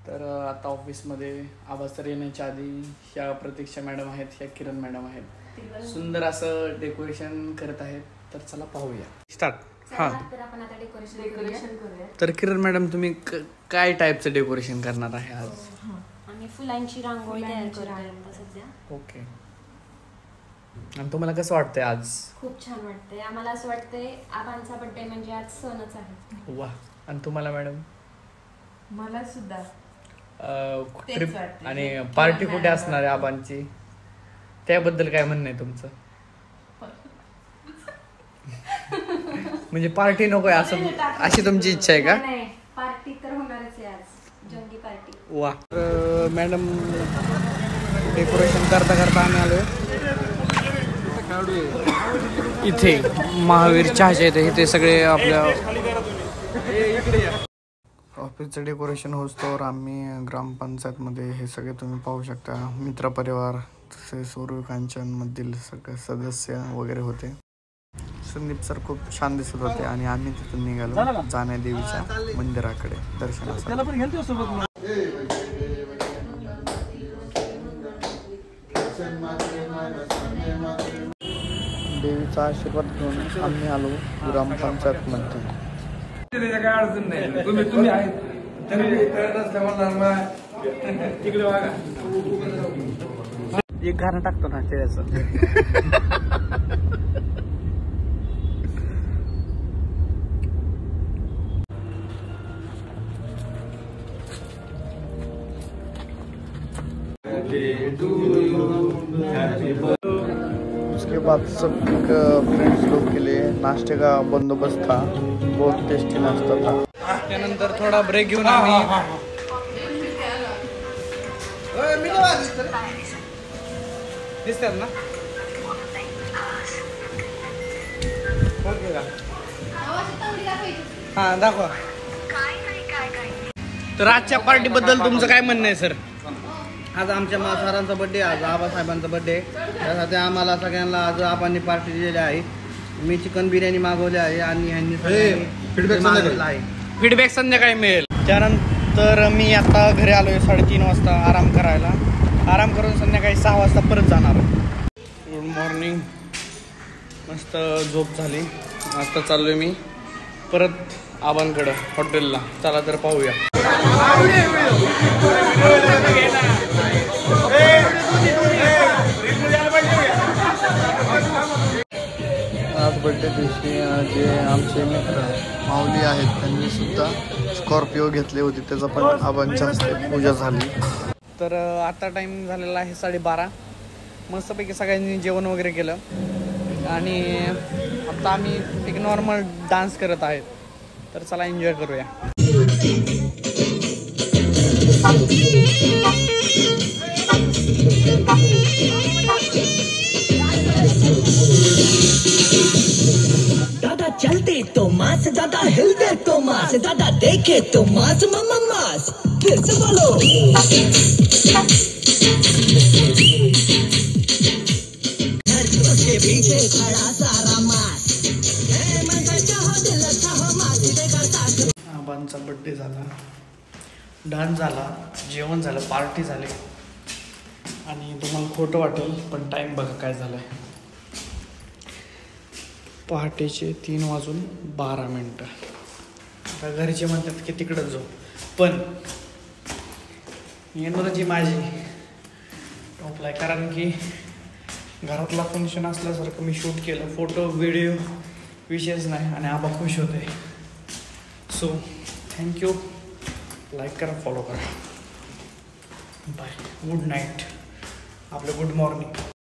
तर आता ऑफिसमध्ये आबा सर येण्याच्या आधी ह्या प्रतीक्षा मॅडम आहेत, ह्या किरण मॅडम आहेत, सुंदर असं डेकोरेशन करत आहेत. तर चला पाहूया. स्टार्ट. हां, तर आपण आता डेकोरेशन करूया. तर किरण मॅडम तुम्ही काय टाईपचं डेकोरेशन करणार आहे आज? आम्ही फुलांची रांगोळी तयार करतोय सध्या. ओके. आणि तुम्हाला कसं वाटतंय आज? खूप छान वाटतंय आम्हाला. असं वाटतंय आबांचा बर्थडे म्हणजे आज सणच आहे. वा. आणि तुम्हाला मॅडम? मला सुद्धा ट्रिप आणि पार्टी कुठे असणार आहे आबांची, त्याबद्दल काय म्हणणं आहे तुमचं? म्हणजे पार्टी नकोय असं, अशी तुमची इच्छा आहे का? पार्टी तर होणारच आहे आज, जंगी पार्टी. वा. मॅडम डेकोरेशन करता करता आम्ही आलोय इथे महावीर चहाचे इथे सगळे आपल्या ऑफिसचं डेकोरेशन होतोवर आम्ही ग्रामपंचायतमध्ये हे सगळे तुम्ही पाहू शकता. मित्रपरिवार तसे सूर्यकांचनमधील सगळे सदस्य वगैरे होते. संदीप सर खूप छान दिसत होते आणि आम्ही तिथून निघालो जाण्या देवीच्या मंदिराकडे दर्शनासाठी. देवीचा आशीर्वाद घेऊन आम्ही आलो ग्रामपंचायत मध्ये. काय अडचण नाही, तुम्ही आहेत तिकडे बघा. एक गाणं टाकतो ना त्याचं. उसके बाद सब फ्रेंड्स लोग के लिए नाश्ते का बंदोबस्त था. बहुत टेस्टी नाश्ता था. त्यानंतर थोडा ब्रेक घेऊन आम्ही दिसतात ना हा दाखवा. तर आजच्या पार्टी बद्दल तुमचं काय म्हणणं आहे सर? आज आमच्या सरांचा बर्थडे, आज आबासाहेबांचा बर्थडे, त्यासाठी आम्हाला सगळ्यांना आज आबांनी पार्टी दिलेली आहे. मी चिकन बिर्याणी मागवली आहे आणि ह्यांनी फीडबॅक संध्याकाळी मिळेल. त्यानंतर मी आता घरी आलोय 3:30 वाजता आराम करायला. आराम करून संध्याकाळी 6 वाजता परत जाणार. Good morning. मस्त झोप झाली. आता चाललोय मी परत आबांकडं हॉटेलला. चला तर पाहूया. आज बड्डे दिवशी जे आमचे मित्र माऊली आहेत त्यांनी सुद्धा स्कॉर्पिओ घेतली होती, त्याचा पण आबांच्या हस्ते पूजा झाली. तर आता टाईम झालेला आहे 12:30. मस्तपैकी सगळ्यांनी जेवण वगैरे केलं आणि आता आम्ही एक नॉर्मल डान्स करत आहेत. तर चला एन्जॉय करूया. दादा चलते तो मास, दादा हिलते तो मास, दादा देखे तो मास, मम्मा मास. फिर से बोलो. घर के पीछे खड़ा सारा मास. आबांचा बड्डे झाला, डान्स झाला, जेवण झालं, पार्टी झाली आणि तुम्हाला खोटं वाटेल पण टाईम बघा काय झालं आहे. पहाटेचे 3:12. आता घरचे म्हणतात की तिकडंच जाऊ, पण एनर्जी माझी टॉपलाय, कारण की घरातला फंक्शन असल्यासारखं मी शूट केलं. फोटो व्हिडिओ विशेष नाही आणि आबा खुश होते. So thank you. लाईक करा, फॉलो करा. बाय. Good night. आपलं गुड मॉर्निंग.